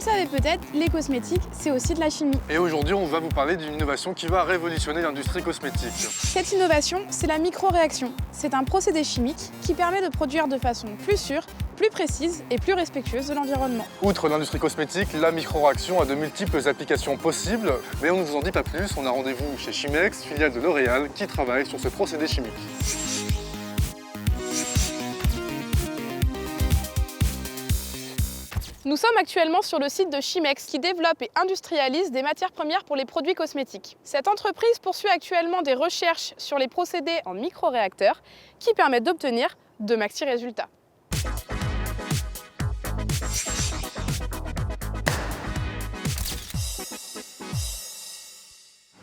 le savez peut-être, les cosmétiques, c'est aussi de la chimie. Et aujourd'hui, on va vous parler d'une innovation qui va révolutionner l'industrie cosmétique. Cette innovation, c'est la microréaction. C'est un procédé chimique qui permet de produire de façon plus sûre, plus précise et plus respectueuse de l'environnement. Outre l'industrie cosmétique, la microréaction a de multiples applications possibles, mais on ne vous en dit pas plus, on a rendez-vous chez Chimex, filiale de L'Oréal, qui travaille sur ce procédé chimique. Nous sommes actuellement sur le site de Chimex qui développe et industrialise des matières premières pour les produits cosmétiques. Cette entreprise poursuit actuellement des recherches sur les procédés en microréacteurs qui permettent d'obtenir de maxi résultats.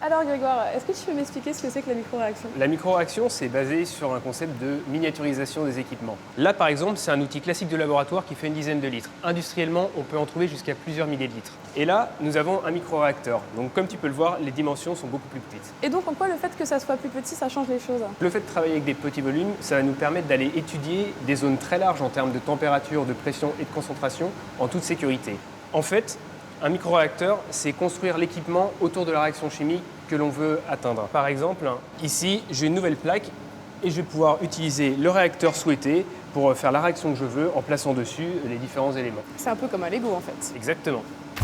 Alors Grégoire, est-ce que tu peux m'expliquer ce que c'est que la microréaction? La microréaction, c'est basé sur un concept de miniaturisation des équipements. Là, par exemple, c'est un outil classique de laboratoire qui fait une dizaine de litres. Industriellement, on peut en trouver jusqu'à plusieurs milliers de litres. Et là, nous avons un microréacteur. Donc, comme tu peux le voir, les dimensions sont beaucoup plus petites. Et donc, en quoi le fait que ça soit plus petit, ça change les choses? Le fait de travailler avec des petits volumes, ça va nous permettre d'aller étudier des zones très larges en termes de température, de pression et de concentration en toute sécurité. En fait, un microréacteur, c'est construire l'équipement autour de la réaction chimique que l'on veut atteindre. Par exemple, ici, j'ai une nouvelle plaque et je vais pouvoir utiliser le réacteur souhaité pour faire la réaction que je veux en plaçant dessus les différents éléments. C'est un peu comme un Lego en fait. Exactement.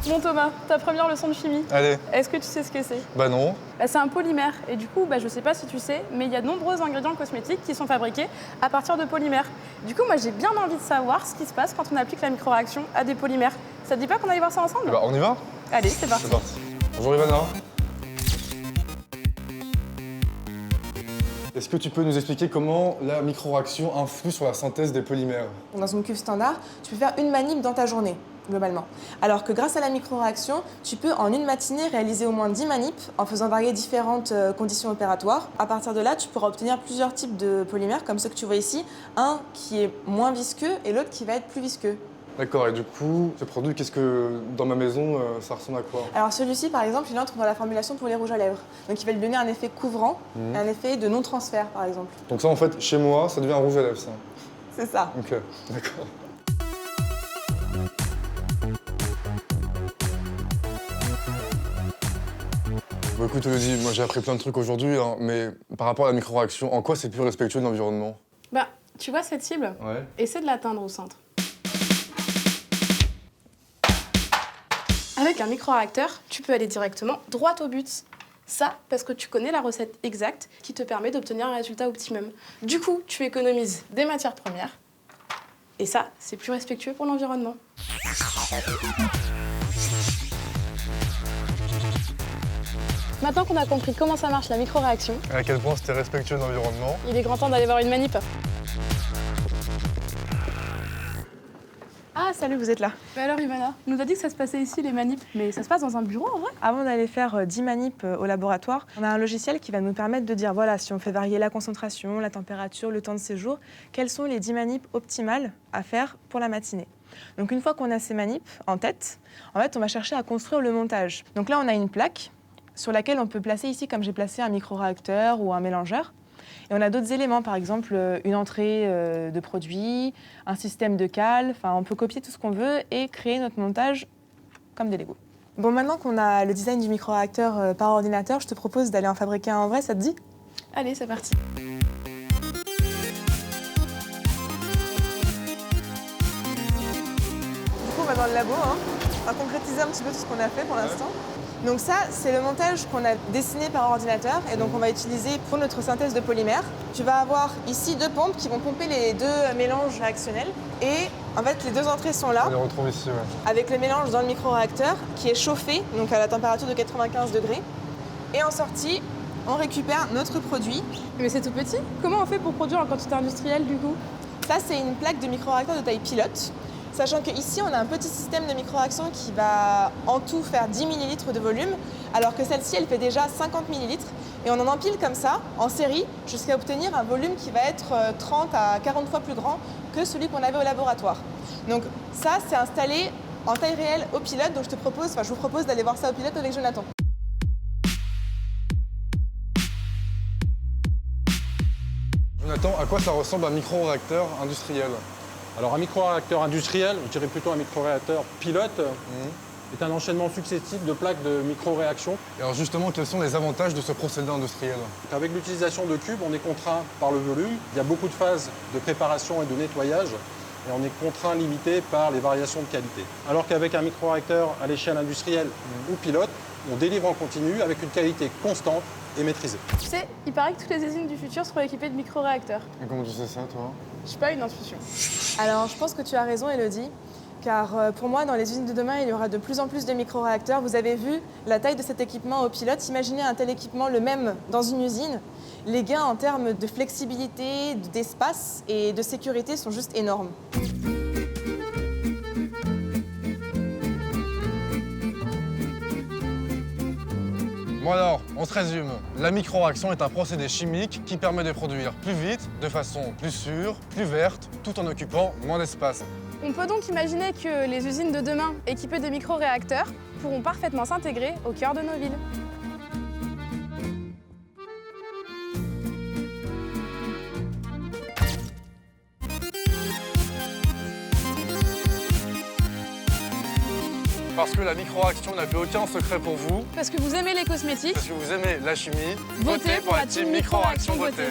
Bon Thomas, ta première leçon de chimie. Allez. Est-ce que tu sais ce que c'est? Bah non. C'est un polymère et du coup, je sais pas si tu sais, mais il y a de nombreux ingrédients cosmétiques qui sont fabriqués à partir de polymères. Du coup, moi j'ai bien envie de savoir ce qui se passe quand on applique la microréaction à des polymères. Ça te dit pas qu'on aille voir ça ensemble? Bah on y va? Allez, c'est parti. C'est parti. Bonjour Ivana. Est-ce que tu peux nous expliquer comment la microréaction influe sur la synthèse des polymères? Dans une cuve standard, tu peux faire une manip dans ta journée, globalement. Alors que grâce à la microréaction, tu peux en une matinée réaliser au moins 10 manips en faisant varier différentes conditions opératoires. À partir de là, tu pourras obtenir plusieurs types de polymères, comme ceux que tu vois ici. Un qui est moins visqueux et l'autre qui va être plus visqueux. D'accord, et du coup, ce produit, qu'est-ce que, dans ma maison, ça ressemble à quoi? Alors celui-ci, par exemple, il entre dans la formulation pour les rouges à lèvres. Donc il va lui donner un effet couvrant et un effet de non-transfert, par exemple. Donc ça, en fait, chez moi, ça devient un rouge à lèvres, ça. C'est ça. Ok, d'accord. Bon, écoute, Elodie, moi j'ai appris plein de trucs aujourd'hui, hein, mais par rapport à la microréaction, en quoi c'est plus respectueux de l'environnement? Tu vois cette cible? Ouais. Essaie de l'atteindre au centre. Avec un microréacteur, tu peux aller directement droit au but. Ça, parce que tu connais la recette exacte qui te permet d'obtenir un résultat optimum. Du coup, tu économises des matières premières. Et ça, c'est plus respectueux pour l'environnement. Maintenant qu'on a compris comment ça marche la microréaction, À quel point c'était respectueux de l'environnement? il est grand temps d'aller voir une manip. Ah, salut, vous êtes là. Alors Ivana, on nous a dit que ça se passait ici les manips, mais ça se passe dans un bureau en vrai? Avant d'aller faire 10 manips au laboratoire, on a un logiciel qui va nous permettre de dire, voilà, si on fait varier la concentration, la température, le temps de séjour, quelles sont les 10 manips optimales à faire pour la matinée. Donc une fois qu'on a ces manips en tête, en fait, on va chercher à construire le montage. Donc là, on a une plaque sur laquelle on peut placer ici, comme j'ai placé un microréacteur ou un mélangeur. Et on a d'autres éléments, par exemple une entrée de produits, un système de cale. Enfin, on peut copier tout ce qu'on veut et créer notre montage comme des Lego. Bon, maintenant qu'on a le design du microréacteur par ordinateur, je te propose d'aller en fabriquer un en vrai, ça te dit? Allez, c'est parti. Du coup, on va dans le labo, on va concrétiser un petit peu tout ce qu'on a fait pour l'instant. Donc ça, c'est le montage qu'on a dessiné par ordinateur et donc on va utiliser pour notre synthèse de polymère. Tu vas avoir ici 2 pompes qui vont pomper les 2 mélanges réactionnels et en fait les 2 entrées sont là On les retrouve ici, ouais. avec le mélange dans le microréacteur qui est chauffé donc à la température de 95 degrés. Et en sortie, on récupère notre produit. Mais c'est tout petit. Comment on fait pour produire en quantité industrielle du coup? Ça, c'est une plaque de microréacteur de taille pilote. Sachant qu'ici, on a un petit système de microréaction qui va en tout faire 10 ml de volume, alors que celle-ci, elle fait déjà 50 ml. Et on en empile comme ça, en série, jusqu'à obtenir un volume qui va être 30 à 40 fois plus grand que celui qu'on avait au laboratoire. Donc ça, c'est installé en taille réelle au pilote, donc je vous propose d'aller voir ça au pilote avec Jonathan. Jonathan, à quoi ça ressemble un microréacteur industriel? Alors un microréacteur industriel, je dirais plutôt un microréacteur pilote, est un enchaînement successif de plaques de microréaction. Et alors justement, quels sont les avantages de ce procédé industriel? Avec l'utilisation de cubes, on est contraint par le volume. Il y a beaucoup de phases de préparation et de nettoyage. Et on est contraint, limité par les variations de qualité. Alors qu'avec un microréacteur à l'échelle industrielle ou pilote, on délivre en continu avec une qualité constante et maîtrisée. Tu sais, il paraît que toutes les usines du futur seront équipées de micro-réacteurs. Et comment tu sais ça, toi? Je sais pas, une intuition. Alors, je pense que tu as raison, Elodie, car pour moi, dans les usines de demain, il y aura de plus en plus de micro-réacteurs. Vous avez vu la taille de cet équipement au pilote. Imaginez un tel équipement, le même, dans une usine. Les gains en termes de flexibilité, d'espace et de sécurité sont juste énormes. Bon alors, on se résume. La microréaction est un procédé chimique qui permet de produire plus vite, de façon plus sûre, plus verte, tout en occupant moins d'espace. On peut donc imaginer que les usines de demain, équipées de micro-réacteurs, pourront parfaitement s'intégrer au cœur de nos villes. Parce que la microréaction n'a plus aucun secret pour vous, Parce que vous aimez les cosmétiques, parce que vous aimez la chimie, votez pour la team Microréaction Beauté.